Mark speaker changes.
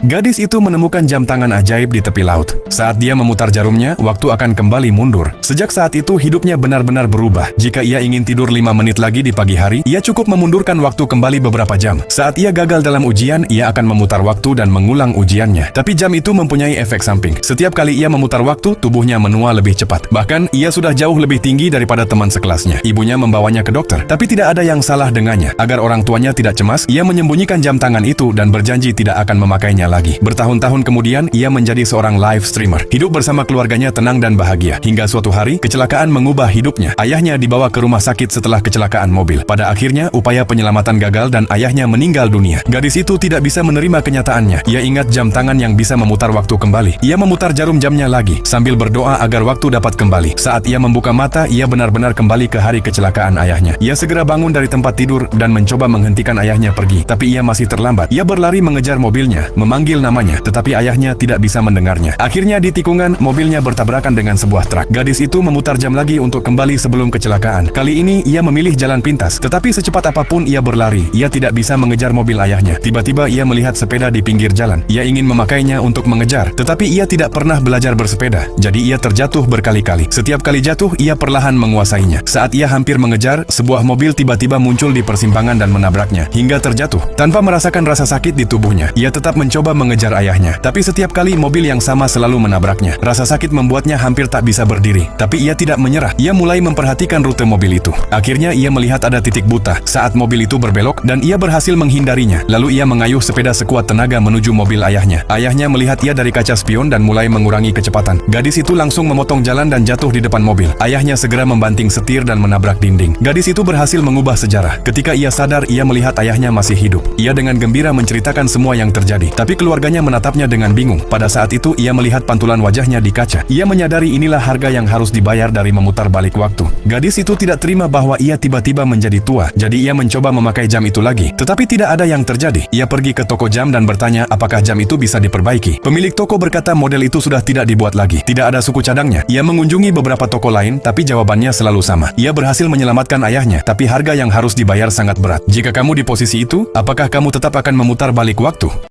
Speaker 1: Gadis itu menemukan jam tangan ajaib di tepi laut. Saat dia memutar jarumnya, waktu akan kembali mundur. Sejak saat itu, hidupnya benar-benar berubah. Jika ia ingin tidur 5 menit lagi di pagi hari, ia cukup memundurkan waktu kembali beberapa jam. Saat ia gagal dalam ujian, ia akan memutar waktu dan mengulang ujiannya. Tapi jam itu mempunyai efek samping. Setiap kali ia memutar waktu, tubuhnya menua lebih cepat. Bahkan, ia sudah jauh lebih tinggi daripada teman sekelasnya. Ibunya membawanya ke dokter, tapi tidak ada yang salah dengannya. Agar orang tuanya tidak cemas, ia menyembunyikan jam tangan itu dan berjanji tidak akan memakainya lagi. Bertahun-tahun kemudian, ia menjadi seorang live streamer. Hidup bersama keluarganya tenang dan bahagia. Hingga suatu hari, kecelakaan mengubah hidupnya. Ayahnya dibawa ke rumah sakit setelah kecelakaan mobil. Pada akhirnya, upaya penyelamatan gagal dan ayahnya meninggal dunia. Gadis itu tidak bisa menerima kenyataannya. Ia ingat jam tangan yang bisa memutar waktu kembali. Ia memutar jarum jamnya lagi, sambil berdoa agar waktu dapat kembali. Saat ia membuka mata, ia benar-benar kembali ke hari kecelakaan ayahnya. Ia segera bangun dari tempat tidur dan mencoba menghentikan ayahnya pergi. Tapi ia masih terlambat. Ia berlari mengejar mobilnya, memanggil namanya, tetapi ayahnya tidak bisa mendengarnya. Akhirnya di tikungan, mobilnya bertabrakan dengan sebuah truk. Gadis itu memutar jam lagi untuk kembali sebelum kecelakaan. Kali ini, ia memilih jalan pintas. Tetapi secepat apapun ia berlari, ia tidak bisa mengejar mobil ayahnya. Tiba-tiba ia melihat sepeda di pinggir jalan. Ia ingin memakainya untuk mengejar, tetapi ia tidak pernah belajar bersepeda. Jadi ia terjatuh berkali-kali. Setiap kali jatuh, ia perlahan menguasainya. Saat ia hampir mengejar, sebuah mobil tiba-tiba muncul di persimpangan dan menabraknya, hingga terjatuh. Tanpa merasakan rasa sakit di tubuhnya, ia tetap mencoba mengejar ayahnya. Tapi setiap kali mobil yang sama selalu menabraknya. Rasa sakit membuatnya hampir tak bisa berdiri. Tapi ia tidak menyerah. Ia mulai memperhatikan rute mobil itu. Akhirnya ia melihat ada titik buta saat mobil itu berbelok dan ia berhasil menghindarinya. Lalu ia mengayuh sepeda sekuat tenaga menuju mobil ayahnya. Ayahnya melihat ia dari kaca spion dan mulai mengurangi kecepatan. Gadis itu langsung memotong jalan dan jatuh di depan mobil. Ayahnya segera membanting setir dan menabrak dinding. Gadis itu berhasil mengubah sejarah. Ketika ia sadar, ia melihat ayahnya masih hidup. Ia dengan gembira menceritakan semua yang terjadi. Tapi keluarganya menatapnya dengan bingung. Pada saat itu, ia melihat pantulan wajahnya di kaca. Ia menyadari inilah harga yang harus dibayar dari memutar balik waktu. Gadis itu tidak terima bahwa ia tiba-tiba menjadi tua. Jadi ia mencoba memakai jam itu lagi. Tetapi tidak ada yang terjadi. Ia pergi ke toko jam dan bertanya apakah jam itu bisa diperbaiki. Pemilik toko berkata model itu sudah tidak dibuat lagi. Tidak ada suku cadangnya. Ia mengunjungi beberapa toko lain, tapi jawabannya selalu sama. Ia berhasil menyelamatkan ayahnya, tapi harga yang harus dibayar sangat berat. Jika kamu di posisi itu, apakah kamu tetap akan memutar balik waktu?